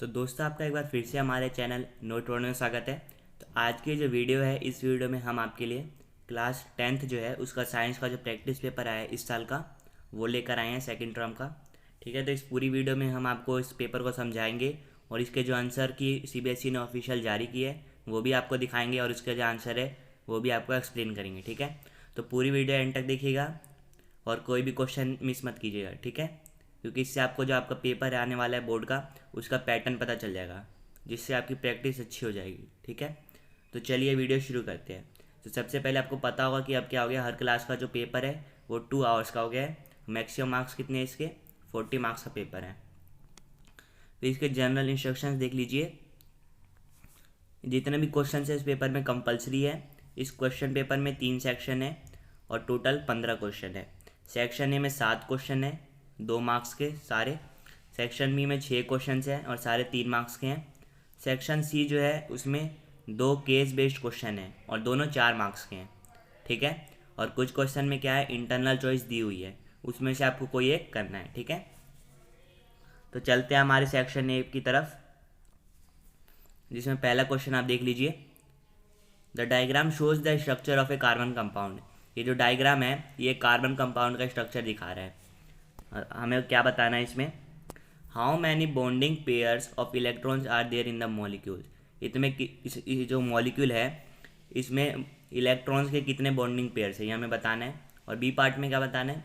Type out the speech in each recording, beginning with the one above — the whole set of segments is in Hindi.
तो दोस्तों आपका एक बार फिर से हमारे चैनल नोट वर्ड में स्वागत है। तो आज की जो वीडियो है, इस वीडियो में हम आपके लिए क्लास 10th जो है उसका साइंस का जो प्रैक्टिस पेपर आया है इस साल का, वो लेकर आए हैं सेकंड टर्म का। ठीक है, तो इस पूरी वीडियो में हम आपको इस पेपर को समझाएंगे और इसके जो आंसर की सीबीएसई ने ऑफिशियल जारी की है वो भी आपको दिखाएंगे और इसका जो आंसर है वो भी आपको एक्सप्लेन करेंगे। ठीक है, तो पूरी वीडियो एंड तक देखिएगा और कोई भी क्वेश्चन मिस मत कीजिएगा। ठीक है, क्योंकि इससे आपको जो आपका पेपर आने वाला है बोर्ड का उसका पैटर्न पता चल जाएगा, जिससे आपकी प्रैक्टिस अच्छी हो जाएगी। ठीक है, तो चलिए वीडियो शुरू करते हैं। तो सबसे पहले आपको पता होगा कि अब क्या हो गया, हर क्लास का जो पेपर है वो 2 आवर्स का हो गया है। मैक्सिमम मार्क्स कितने हैं इसके, 40 मार्क्स का पेपर है। तो इसके जनरल इंस्ट्रक्शंस देख लीजिए। जितने भी क्वेश्चन है इस पेपर में कंपलसरी है। इस क्वेश्चन पेपर में 3 सेक्शन है और टोटल 15 क्वेश्चन है। सेक्शन ए में 7 क्वेश्चन है, 2 मार्क्स के सारे। सेक्शन बी में 6 क्वेश्चन हैं और सारे 3 मार्क्स के हैं। सेक्शन सी जो है उसमें 2 केस बेस्ड क्वेश्चन हैं और दोनों 4 मार्क्स के हैं। ठीक है, और कुछ क्वेश्चन में क्या है, इंटरनल चॉइस दी हुई है, उसमें से आपको कोई एक करना है। ठीक है, तो चलते हैं हमारे सेक्शन ए की तरफ, जिसमें पहला क्वेश्चन आप देख लीजिए। The diagram shows the structure of A carbon compound. ये जो डायग्राम है ये कार्बन कंपाउंड का स्ट्रक्चर दिखा रहा है। और हमें क्या बताना है इसमें, how many bonding pairs of electrons are there in the molecule. ये जो मॉलिक्यूल है इसमें इलेक्ट्रॉन्स के कितने बॉन्डिंग पेयर्स है ये हमें बताना है। और बी पार्ट में क्या बताना है,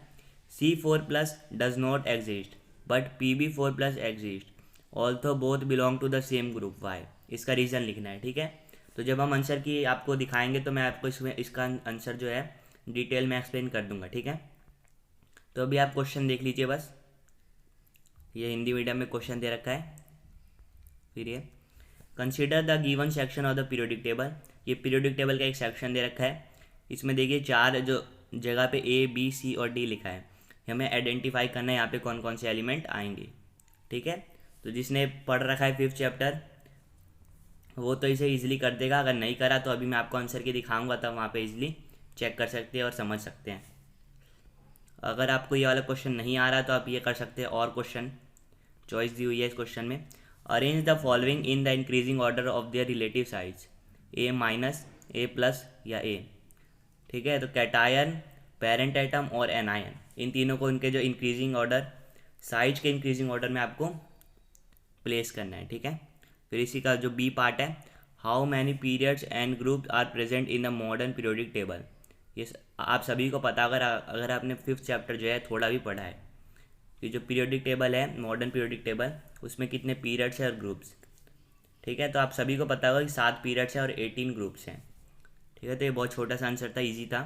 C4+ does not exist but Pb4+ exist although both belong to the same group why. इसका रीज़न लिखना है। ठीक है, तो जब हम आंसर की आपको दिखाएंगे तो मैं आपको इसमें इसका आंसर जो है डिटेल में एक्सप्लेन कर दूंगा। ठीक है, तो अभी आप क्वेश्चन देख लीजिए बस। ये हिंदी मीडियम में क्वेश्चन दे रखा है। फिर ये consider the given section of the periodic table. ये पीरियोडिक टेबल का एक सेक्शन दे रखा है। इसमें देखिए 4 जो जगह पे A, B, C और D लिखा है। हमें आइडेंटिफाई करना है यहाँ पे कौन कौन से एलिमेंट आएंगे। ठीक है, तो जिसने पढ़ रखा है 5th चैप्टर वो तो इसे इजीली कर देगा। अगर नहीं करा तो अभी मैं आपको आंसर की दिखाऊंगा, तब वहाँ पे इजीली चेक कर सकते हैं और समझ सकते हैं। अगर आपको ये वाला क्वेश्चन नहीं आ रहा तो आप ये कर सकते हैं, और क्वेश्चन चॉइस दी हुई है इस क्वेश्चन में। Arrange the following in the increasing order of their relative size, A-, A+ या A। ठीक है, तो कैटायन, पेरेंट एटम और एनायन, इन तीनों को इनके जो इंक्रीजिंग ऑर्डर, साइज के इंक्रीजिंग ऑर्डर में आपको प्लेस करना है। ठीक है, फिर इसी का जो बी पार्ट है, how many periods and groups are present in the modern periodic table. ये आप सभी को पता, अगर आपने 5th चैप्टर जो है थोड़ा भी पढ़ा है। ये जो पीरियोडिक टेबल है, मॉडर्न पीरियोडिक टेबल, उसमें कितने पीरियड्स है और ग्रुप्स। ठीक है, तो आप सभी को पता होगा कि 7 पीरियड्स हैं और 18 ग्रुप्स हैं। ठीक है, तो ये बहुत छोटा सा आंसर था, इजी था।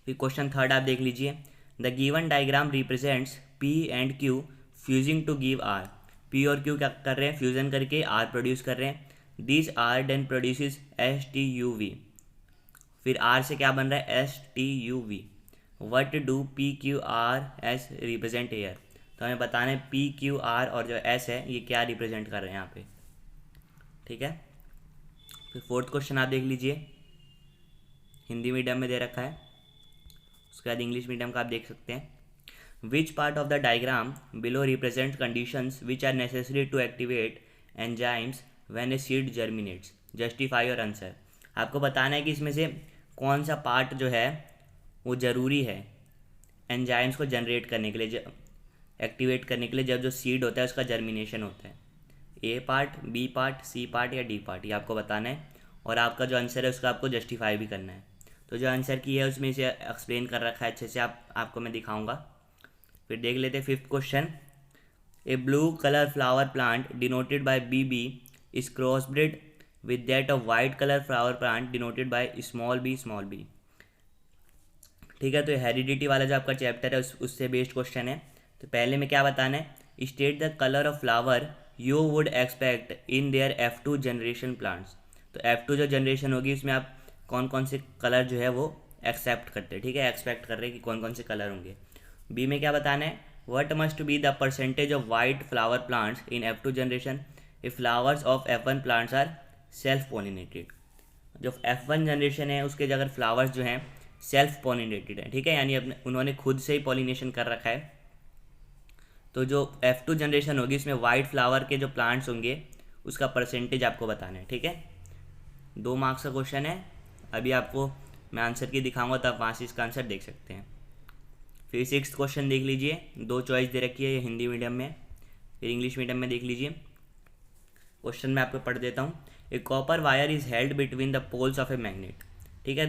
फिर क्वेश्चन थर्ड आप देख लीजिए। The given diagram represents P and Q fusing to give R। P और Q क्या कर रहे हैं, फ्यूजन करके R प्रोड्यूस कर रहे हैं। This R then produces STUV। फिर R से क्या बन रहा है, STUV। What do PQRS represent here. तो हमें बताना है PQR और जो S है ये क्या रिप्रेजेंट कर रहे हैं यहाँ पे। ठीक है, फिर फोर्थ क्वेश्चन आप देख लीजिए, हिंदी मीडियम में दे रखा है, उसके बाद इंग्लिश मीडियम का आप देख सकते हैं। Which part of the diagram below represent conditions which are necessary to activate enzymes when a seed germinates, justify your answer. आपको बताना है कि इसमें से कौन सा पार्ट जो है वो ज़रूरी है एंजाइम्स को जनरेट करने के लिए, एक्टिवेट करने के लिए, जब जो सीड होता है उसका जर्मिनेशन होता है। A part, B part, C part या डी पार्ट, ये आपको बताना है। और आपका जो आंसर है उसका आपको जस्टिफाई भी करना है। तो जो आंसर की है उसमें इसे एक्सप्लेन कर रखा है अच्छे से, आपको मैं दिखाऊंगा। फिर देख लेते हैं 5th question. A blue colour flower plant denoted by BB is crossbred with that of white colour flower plant denoted by b। ठीक है, तो हेरिडिटी वाला जो आपका चैप्टर है उससे बेस्ड क्वेश्चन है। तो पहले में क्या बताना है, state the colour of flower you would expect in their F2 generation plants. तो F2 जो जनरेशन होगी उसमें आप कौन कौन से कलर जो है वो एक्सेप्ट करते हैं। ठीक है, एक्सपेक्ट कर रहे हैं कि कौन कौन से कलर होंगे। बी में क्या बताना है, what must be the percentage of white flower plants in F2 generation if flowers of F1 plants are self pollinated. जो F1 जनरेशन है उसके अगर फ्लावर्स जो हैं सेल्फ पॉलिनेटेड है, ठीक है, यानी अपने उन्होंने खुद से ही पॉलिनेशन कर रखा है, तो जो F2 जनरेशन होगी इसमें वाइट फ्लावर के जो प्लांट्स होंगे उसका परसेंटेज आपको बताना है, ठीक है। 2 मार्क्स का क्वेश्चन है। अभी आपको मैं आंसर की दिखाऊंगा तो आप वहाँ से इसका आंसर देख सकते हैं। फिर 6th क्वेश्चन देख लीजिए, 2 चॉइस दे रखी है, ये हिंदी मीडियम में, फिर इंग्लिश मीडियम में देख लीजिए। क्वेश्चन मैं आपको पढ़ देता हूँ। A copper wire is held between the poles of a magnet, ठीक है।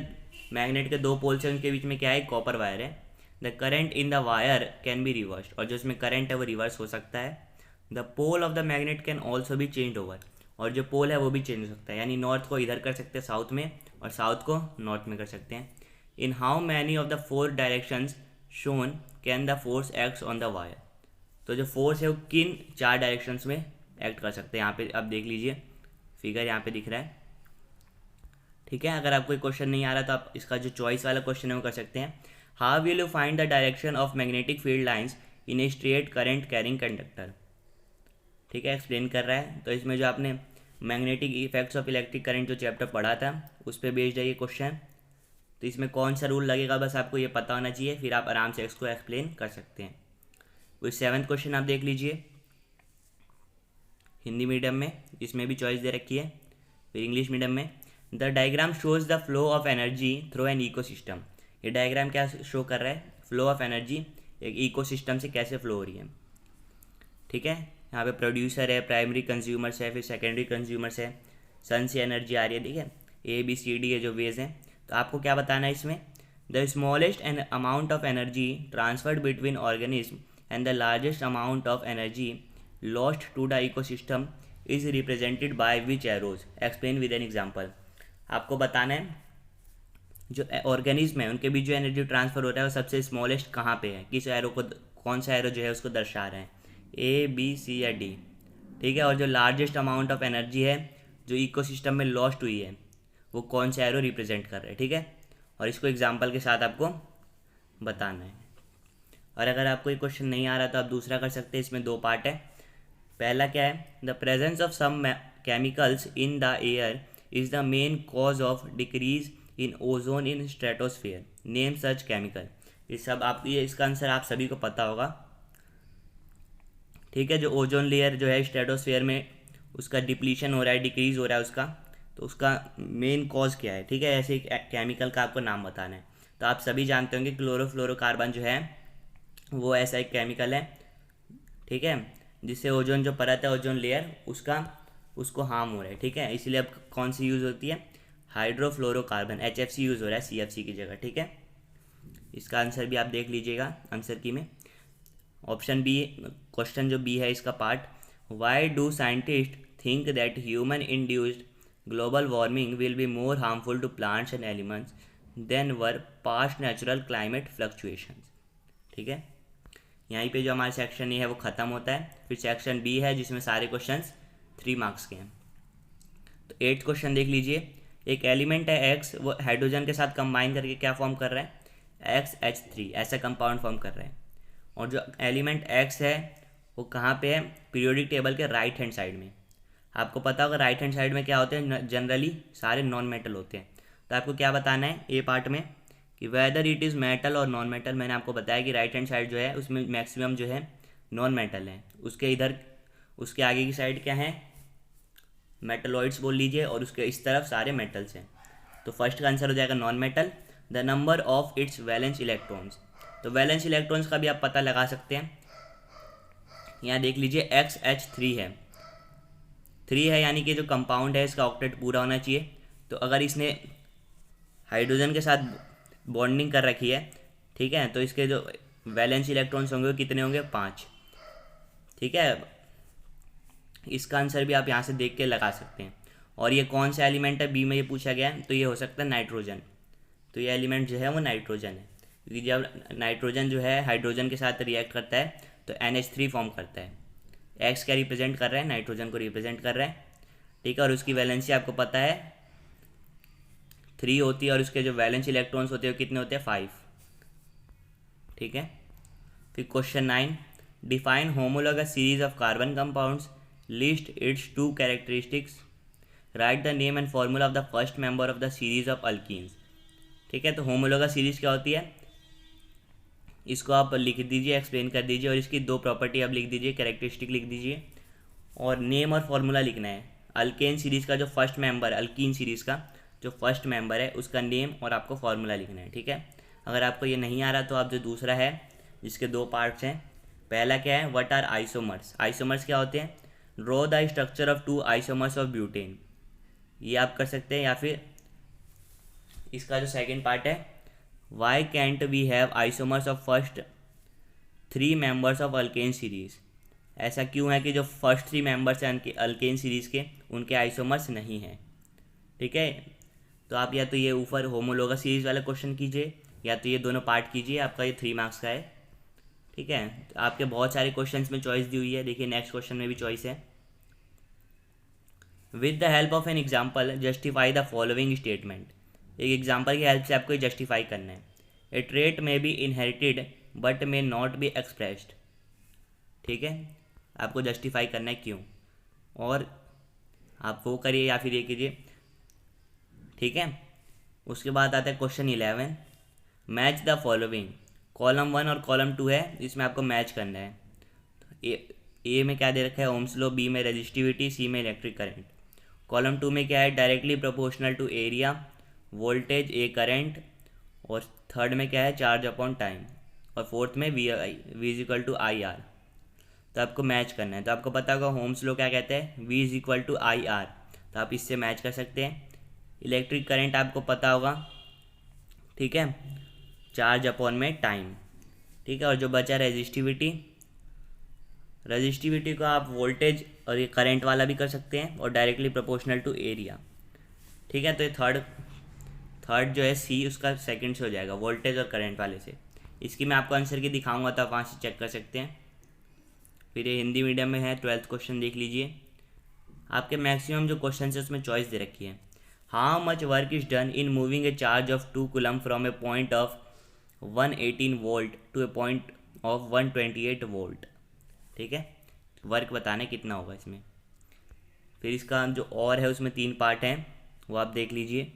मैग्नेट के 2 पोल्स हैं, उनके बीच में क्या है, कॉपर वायर है। The current in the wire can be reversed, और जो इसमें करंट है वो रिवर्स हो सकता है। The pole of the magnet can also be change over, और जो पोल है वो भी चेंज हो सकता है, यानी नॉर्थ को इधर कर सकते हैं साउथ में, और साउथ को नॉर्थ में कर सकते हैं। In how many of the 4 directions shown can the force acts on the wire, तो जो फोर्स है वो किन 4 डायरेक्शंस में एक्ट कर सकते हैं। यहाँ पे अब देख लीजिए, फिगर यहाँ पे दिख रहा है, ठीक है। अगर आपको क्वेश्चन नहीं आ रहा तो आप इसका जो चॉइस वाला क्वेश्चन है वो कर सकते हैं। How will you find the direction of magnetic field lines in a straight current carrying conductor, ठीक है, एक्सप्लेन कर रहा है। तो इसमें जो आपने magnetic effects of electric current जो चैप्टर पढ़ा था उस पर बेस्ड है ये क्वेश्चन। तो इसमें कौन सा रूल लगेगा बस आपको ये पता होना चाहिए, फिर आप आराम से इसको एक्सप्लेन कर सकते हैं। कोई 7th क्वेश्चन आप देख लीजिए हिंदी मीडियम में, इसमें भी चॉइस दे रखी है। फिर इंग्लिश मीडियम में, the diagram shows the flow of energy through an ecosystem. ये डायग्राम क्या शो कर रहा है, फ्लो ऑफ एनर्जी एक इकोसिस्टम से कैसे फ्लो हो रही है, ठीक है। यहाँ पे प्रोड्यूसर है, प्राइमरी कंज्यूमर्स है, फिर सेकेंडरी कंज्यूमर्स है, सन से एनर्जी आ रही है, ठीक है। ABCD है जो वेज हैं। तो आपको क्या बताना है इसमें, the smallest an amount of energy transferred between organism and the largest amount of energy lost to the ecosystem is represented by which arrows, explain with an example. आपको बताना है जो ऑर्गेनिज्म है उनके बीच जो एनर्जी ट्रांसफर हो रहा है वो सबसे स्मॉलेस्ट कहाँ पे है, किस एरो को, कौन सा एरो जो है उसको दर्शा रहे हैं, A, B, C या D, ठीक है। और जो लार्जेस्ट अमाउंट ऑफ एनर्जी है जो इकोसिस्टम में लॉस्ट हुई है वो कौन सा एरो रिप्रेजेंट कर रहा है, ठीक है। और इसको एग्जाम्पल के साथ आपको बताना है। और अगर आपको ये क्वेश्चन नहीं आ रहा तो आप दूसरा कर सकते हैं, इसमें 2 पार्ट है। पहला क्या है, the presence of some chemicals in the air is the main cause of decrease in ozone in stratosphere, name such chemical. ये सब आप, ये इसका आंसर आप सभी को पता होगा, ठीक है। जो ओजोन लेयर जो है स्ट्रेटोस्फेयर में उसका डिप्लीशन हो रहा है, डिक्रीज हो रहा है उसका, तो उसका मेन कॉज क्या है, ठीक है। ऐसे एक केमिकल का आपको नाम बताना है। तो आप सभी जानते होंगे क्लोरोफ्लोरोकार्बन जो है वो ऐसा एक केमिकल है, ठीक है, जिससे ओजोन जो परत है, ओजोन लेयर उसको हार्म हो रहा है, ठीक है। इसलिए अब कौन सी यूज़ होती है, हाइड्रोफ्लोरोकार्बन, HFC यूज़ हो रहा है CFC की जगह, ठीक है। इसका आंसर भी आप देख लीजिएगा आंसर की में। ऑप्शन बी, क्वेश्चन जो बी है इसका part, why do scientist think that human induced global warming will be more harmful to plants and elements than were past natural climate fluctuations, ठीक है। यहीं पे जो हमारा सेक्शन ए है वो ख़त्म होता है। फिर सेक्शन बी है जिसमें सारे क्वेश्चंस 3 मार्क्स के हैं। तो 8th क्वेश्चन देख लीजिए, एक एलिमेंट है X, वो हाइड्रोजन के साथ कंबाइन करके क्या फॉर्म कर रहा है, XH3 ऐसा कंपाउंड फॉर्म कर रहा है। और जो एलिमेंट X है वो कहाँ पे है, पीरियोडिक टेबल के राइट हैंड साइड में। आपको पता होगा राइट हैंड साइड में क्या होते हैं, जनरली सारे नॉन मेटल होते हैं। तो आपको क्या बताना है ए पार्ट में कि वेदर इट इज़ मेटल और नॉन मेटल। मैंने आपको बताया कि राइट हैंड साइड जो है उसमें मैक्सिमम जो है नॉन मेटल है, उसके इधर उसके आगे की साइड क्या है, मेटलॉइड्स बोल लीजिए, और उसके इस तरफ सारे मेटल्स हैं। तो फर्स्ट का आंसर हो जाएगा non metal. The number of its valence electrons, तो वैलेंस इलेक्ट्रॉन्स का भी आप पता लगा सकते हैं। यहाँ देख लीजिए XH3 है, 3 है, यानी कि जो कंपाउंड है इसका ऑक्टेट पूरा होना चाहिए। तो अगर इसने हाइड्रोजन के साथ बॉन्डिंग कर रखी है, ठीक है, तो इसके जो वैलेंस इलेक्ट्रॉन्स होंगे वो कितने होंगे, 5, ठीक है। इसका आंसर भी आप यहाँ से देख के लगा सकते हैं। और ये कौन सा एलिमेंट है, बी में ये पूछा गया है, तो ये हो सकता है नाइट्रोजन। तो ये एलिमेंट जो है वो नाइट्रोजन है, क्योंकि जब नाइट्रोजन जो है हाइड्रोजन के साथ रिएक्ट करता है तो NH3 फॉर्म करता है। एक्स क्या रिप्रेजेंट कर रहा है, नाइट्रोजन को रिप्रेजेंट कर रहा है, ठीक है। और उसकी वैलेंसी आपको पता है 3 होती है, और उसके जो वैलेंस इलेक्ट्रॉन्स होते हैं वो कितने होते हैं, 5, ठीक है। फिर question 9, define homologous series of carbon compounds, list it's 2 characteristics, right the name and formula of the first member of the series of alkenes, ठीक है। तो होमोलॉगस सीरीज क्या होती है, इसको आप लिख दीजिए, एक्सप्लेन कर दीजिए, और इसकी 2 प्रॉपर्टी आप लिख दीजिए, कैरेक्टरिस्टिक लिख दीजिए, और नेम और फॉर्मूला लिखना है। अल्केन सीरीज़ का जो फर्स्ट मेंबर, अल्कीन सीरीज़ का जो फर्स्ट मेंबर है उसका नेम और आपको फॉर्मूला लिखना है, ठीक है। अगर आपको ये नहीं आ रहा तो आप जो दूसरा है जिसके 2 पार्ट्स हैं, पहला क्या है, व्हाट आर आइसोमर्स। आइसोमर्स क्या होते हैं, draw the structure of 2 isomers of butane, ये आप कर सकते हैं। या फिर इसका जो सेकंड पार्ट है, why can't we have isomers of first 3 members of alkane series, ऐसा क्यों है कि जो फर्स्ट 3 मेंबर्स हैं अल्केन सीरीज़ के, उनके आइसोमर्स नहीं हैं, ठीक है। तो आप या तो ये ऊपर होमोलोगस सीरीज़ वाला क्वेश्चन कीजिए, या तो ये दोनों पार्ट कीजिए, आपका ये 3 मार्क्स का है, ठीक है। तो आपके बहुत सारे क्वेश्चंस में चॉइस दी हुई है, देखिए नेक्स्ट क्वेश्चन में भी चॉइस है। With the help of an example justify the following statement, एक एग्जाम्पल की हेल्प से आपको जस्टिफाई करना है। ए ट्रेट में B inherited but may not be expressed, ठीक है, आपको जस्टिफाई करना है क्यों, और आप वो करिए या फिर ये कीजिए, ठीक है। उसके बाद आता है question 11, match the following. Column 1 और कॉलम 2 है, इसमें आपको मैच करना है। ए में क्या दे रखा है, ओम्स लॉ, बी में रेजिस्टिविटी, सी में इलेक्ट्रिक करंट। कॉलम 2 में क्या है, directly proportional to area, voltage, a current, और थर्ड में क्या है, चार्ज अपॉन टाइम, और फोर्थ में V is equal to I R. तो आपको मैच करना है। तो आपको पता होगा ओम्स लॉ क्या कहते हैं, V is equal to I R, तो आप इससे मैच कर सकते हैं। इलेक्ट्रिक करंट आपको पता होगा, ठीक है, चार्ज अपॉन में टाइम, ठीक है। और जो बचा रेजिस्टिविटी, रजिस्टिविटी को आप वोल्टेज और ये करंट वाला भी कर सकते हैं, और डायरेक्टली प्रोपोर्शनल टू एरिया, ठीक है। तो ये थर्ड जो है सी, उसका सेकंड से हो जाएगा, वोल्टेज और करंट वाले से। इसकी मैं आपको आंसर की दिखाऊंगा तो आप वहाँ से चेक कर सकते हैं। फिर ये हिंदी मीडियम में है, 12th क्वेश्चन देख लीजिए। आपके मैक्सिमम जो क्वेश्चन है उसमें चॉइस दे रखी है। How much work is done in moving a charge of 2 coulomb from a point of 118 volt to a point of 128 volt, ठीक है। वर्क बताने कितना होगा इसमें। फिर इसका जो और है उसमें 3 पार्ट हैं, वो आप देख लीजिए।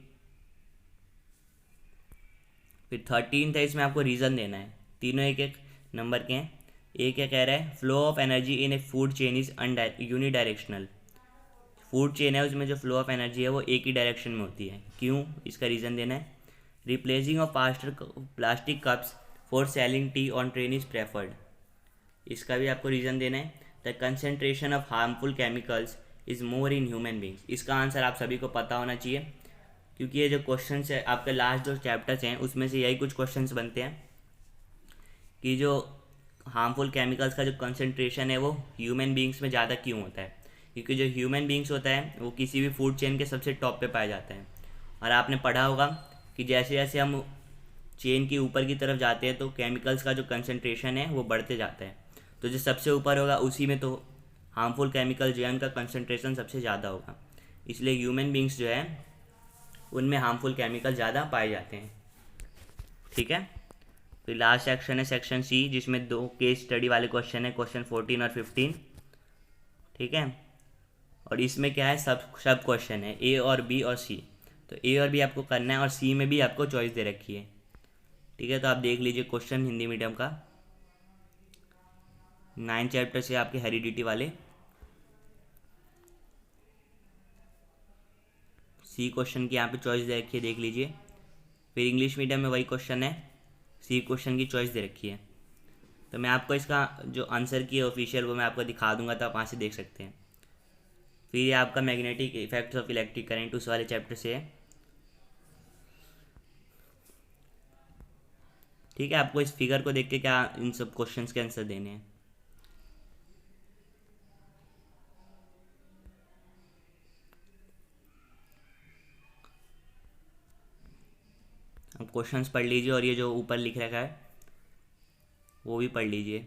फिर 13th है, इसमें आपको रीज़न देना है। तीनों एक एक नंबर के हैं। एक क्या कह रहा है, flow of energy in A food chain is unidirectional. Food chain है, उसमें जो फ्लो ऑफ एनर्जी है वो एक ही डायरेक्शन में होती है, क्यों, इसका रीज़न देना है। Replacing of plastic cups for selling T on train is preferred, इसका भी आपको रीज़न देना है। The concentration of harmful chemicals is more in human beings, इसका आंसर आप सभी को पता होना चाहिए, क्योंकि ये जो क्वेश्चंस है आपके लास्ट जो चैप्टर्स हैं उसमें से यही कुछ क्वेश्चंस बनते हैं कि जो हार्मफुल केमिकल्स का जो कंसंट्रेशन है वो ह्यूमन बींग्स में ज़्यादा क्यों होता है। क्योंकि जो ह्यूमन बींग्स होता है वो किसी भी फूड चेन के सबसे टॉप पे पाया जाता है। और आपने पढ़ा होगा कि जैसे जैसे हम चेन के ऊपर की तरफ जाते हैं तो केमिकल्स का जो कंसंट्रेशन है वो बढ़ते जाता है। तो जो सबसे ऊपर होगा उसी में तो हार्मफुल केमिकल जो है उनका कंसंट्रेशन सबसे ज़्यादा होगा, इसलिए ह्यूमन बींग्स जो है उनमें हार्मफुल केमिकल ज़्यादा पाए जाते हैं, ठीक है। तो लास्ट सेक्शन है सेक्शन सी, जिसमें 2 केस स्टडी वाले क्वेश्चन है, क्वेश्चन 14 और 15, ठीक है। और इसमें क्या है, सब क्वेश्चन है, ए और बी और सी। तो ए और बी आपको करना है, और सी में भी आपको चॉइस दे रखी है, ठीक है। तो आप देख लीजिए क्वेश्चन हिंदी मीडियम का 9 चैप्टर से आपके हेरिडिटी वाले। सी क्वेश्चन की यहाँ पे चॉइस दे रखी है, देख लीजिए। फिर इंग्लिश मीडियम में वही क्वेश्चन है, सी क्वेश्चन की चॉइस दे रखी है। तो मैं आपको इसका जो आंसर की है ऑफिशियल वो मैं आपको दिखा दूंगा, तो आप वहाँ से देख सकते हैं। फिर ये आपका magnetic effects of electric current उस वाले चैप्टर से है, ठीक है। आपको इस फिगर को देख के क्या इन सब क्वेश्चंस के आंसर देने हैं। आप क्वेश्चंस पढ़ लीजिए, और ये जो ऊपर लिख रखा है वो भी पढ़ लीजिए,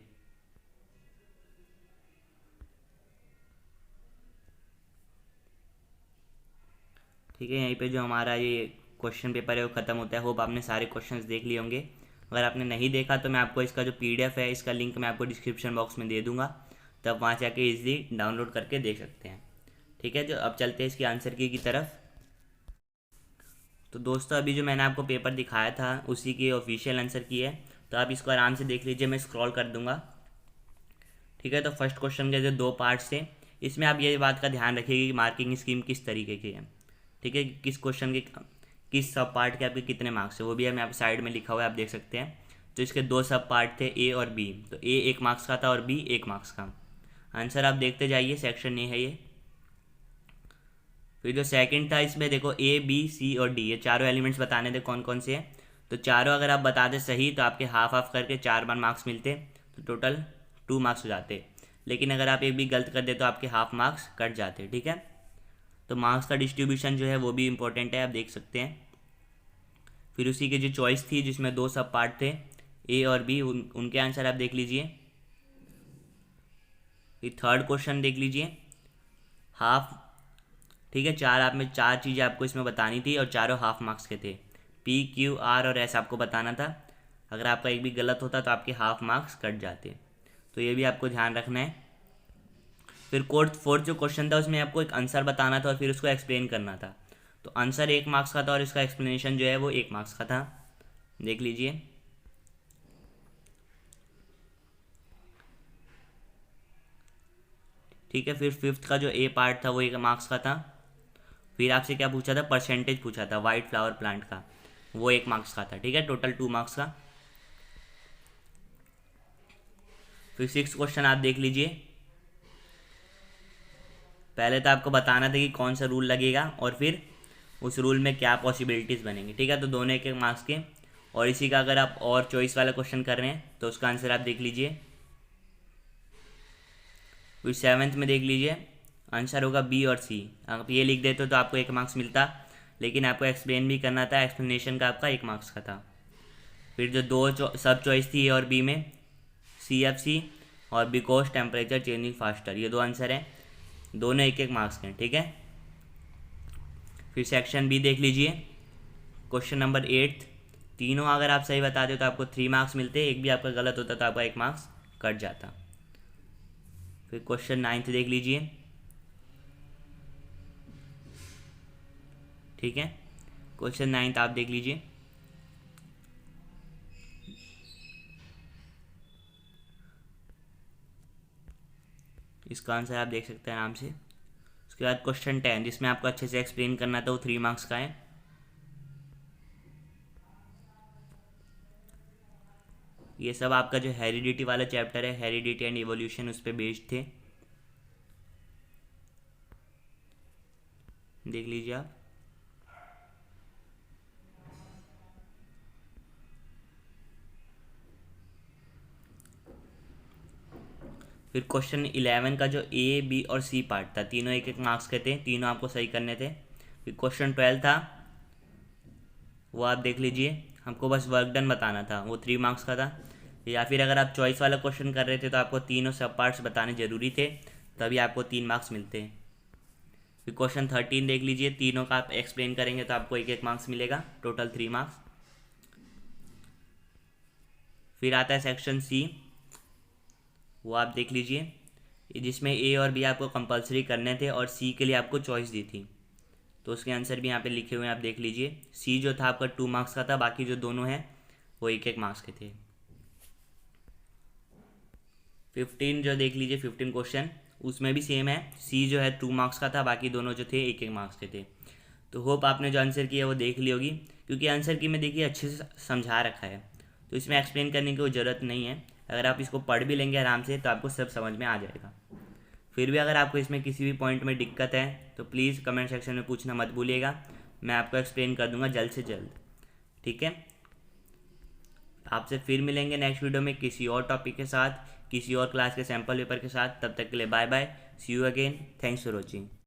ठीक है। यहीं पे जो हमारा ये क्वेश्चन पेपर है वो ख़त्म होता है। होप आपने सारे क्वेश्चंस देख लिए होंगे। अगर आपने नहीं देखा तो मैं आपको इसका जो PDF है इसका लिंक मैं आपको डिस्क्रिप्शन बॉक्स में दे दूंगा, तो आप वहाँ से आके ईजिली डाउनलोड करके देख सकते हैं, ठीक है। जो अब चलते हैं इसकी आंसर की तरफ। तो दोस्तों अभी जो मैंने आपको पेपर दिखाया था उसी की ऑफिशियल आंसर की है। तो आप इसको आराम से देख लीजिए, मैं स्क्रॉल कर दूंगा। ठीक है, तो फर्स्ट क्वेश्चन के जो 2 पार्ट्स थे, इसमें आप ये बात का ध्यान रखिएगा कि मार्किंग स्कीम किस तरीके की है। ठीक है, किस क्वेश्चन के किस सब पार्ट के आपके कितने मार्क्स है, वो भी हमें यहाँ पे साइड में लिखा हुआ है, आप देख सकते हैं। तो इसके 2 सब पार्ट थे, ए और बी। तो ए 1 मार्क्स का था और बी 1 मार्क्स का। आंसर आप देखते जाइए, सेक्शन ए है ये। फिर जो सेकंड था, इसमें देखो ए बी सी और डी, ये चारों एलिमेंट्स बताने थे कौन कौन से हैं। तो चारों अगर आप बताते सही तो आपके हाफ हाफ करके 4 बार मार्क्स मिलते, तो टोटल 2 मार्क्स हो जाते। लेकिन अगर आप एक भी गलत कर दे तो आपके हाफ मार्क्स कट जाते। ठीक है, तो मार्क्स का डिस्ट्रीब्यूशन जो है वो भी इंपॉर्टेंट है, आप देख सकते हैं। फिर उसी की जो चॉइस थी जिसमें 2 सब पार्ट थे, ए और बी, उनके आंसर आप देख लीजिए। फिर थर्ड क्वेश्चन देख लीजिए, हाफ। ठीक है, 4 चीज़ें आपको इसमें बतानी थी और चारों हाफ मार्क्स के थे। पी क्यू आर और एस आपको बताना था। अगर आपका एक भी गलत होता तो आपके हाफ मार्क्स कट जाते, तो ये भी आपको ध्यान रखना है। फिर फोर्थ जो क्वेश्चन था उसमें आपको एक आंसर बताना था और फिर उसको एक्सप्लेन करना था। तो आंसर 1 मार्क्स का था और इसका एक्सप्लेनेशन जो है वो 1 मार्क्स का था, देख लीजिए। ठीक है, फिर फिफ्थ का जो ए पार्ट था वो 1 मार्क्स का था। फिर आपसे क्या पूछा था, परसेंटेज पूछा था वाइट फ्लावर प्लांट का, वो 1 मार्क्स का था। ठीक है, टोटल 2 मार्क्स का। फिर 6th क्वेश्चन आप देख लीजिए। पहले तो आपको बताना था कि कौन सा रूल लगेगा और फिर उस रूल में क्या पॉसिबिलिटीज़ बनेंगी। ठीक है, तो दोनों 1 मार्क्स के। और इसी का अगर आप और चॉइस वाला क्वेश्चन कर रहे हैं तो उसका आंसर आप देख लीजिए। फिर 7th में देख लीजिए, आंसर होगा बी और सी। आप ये लिख देते तो आपको 1 मार्क्स मिलता, लेकिन आपको एक्सप्लेन भी करना था, एक्सप्लेनेशन का आपका 1 मार्क्स का था। फिर जो 2 सब चॉइस थी ए और बी में, CFC और बिकॉज टेम्परेचर चेंजिंग फास्टर, ये 2 आंसर हैं, दोनों 1 मार्क्स के। ठीक है, फिर सेक्शन बी देख लीजिए, क्वेश्चन नंबर 8। तीनों अगर आप सही बताते तो आपको 3 मार्क्स मिलते, एक भी आपका गलत होता तो आपका 1 मार्क्स कट जाता। फिर क्वेश्चन 9 देख लीजिए। ठीक है, क्वेश्चन 9 आप देख लीजिए। इसका आंसर आप देख सकते हैं आराम से। उसके बाद क्वेश्चन 10 जिसमें आपको अच्छे से एक्सप्लेन करना था, वो 3 मार्क्स का है। ये सब आपका जो हेरिडिटी वाला चैप्टर है, हेरिडिटी एंड इवोल्यूशन, उस पर बेस्ड थे, देख लीजिए आप। फिर क्वेश्चन 11 का जो ए बी और सी पार्ट था, तीनों 1 मार्क्स के थे, तीनों आपको सही करने थे। फिर क्वेश्चन 12 था, वो आप देख लीजिए, हमको बस वर्क डन बताना था, वो 3 मार्क्स का था। या फिर अगर आप चॉइस वाला क्वेश्चन कर रहे थे तो आपको तीनों सब पार्ट्स बताने ज़रूरी थे, तभी आपको 3 मार्क्स मिलते हैं। फिर क्वेश्चन 13 देख लीजिए, तीनों का आप एक्सप्लेन करेंगे तो आपको 1 मार्क्स मिलेगा, टोटल 3 मार्क्स। फिर आता है सेक्शन सी, वो आप देख लीजिए, जिसमें ए और बी आपको कंपलसरी करने थे और सी के लिए आपको चॉइस दी थी, तो उसके आंसर भी यहाँ पे लिखे हुए हैं, आप देख लीजिए। सी जो था आपका 2 मार्क्स का था, बाकी जो दोनों हैं वो 1 मार्क्स के थे। 15 जो देख लीजिए, 15 क्वेश्चन, उसमें भी सेम है, सी जो है 2 मार्क्स का था, बाकी दोनों जो थे 1 मार्क्स के थे। तो होप आपने जो आंसर किया वो देख ली होगी, क्योंकि आंसर की में देखिए अच्छे से समझा रखा है, तो इसमें एक्सप्लेन करने की कोई ज़रूरत नहीं है। अगर आप इसको पढ़ भी लेंगे आराम से तो आपको सब समझ में आ जाएगा। फिर भी अगर आपको इसमें किसी भी पॉइंट में दिक्कत है तो प्लीज़ कमेंट सेक्शन में पूछना मत भूलिएगा, मैं आपको एक्सप्लेन कर दूंगा जल्द से जल्द। ठीक है, आपसे फिर मिलेंगे नेक्स्ट वीडियो में किसी और टॉपिक के साथ, किसी और क्लास के सैम्पल पेपर के साथ। तब तक के लिए bye bye, see you again, thanks for watching.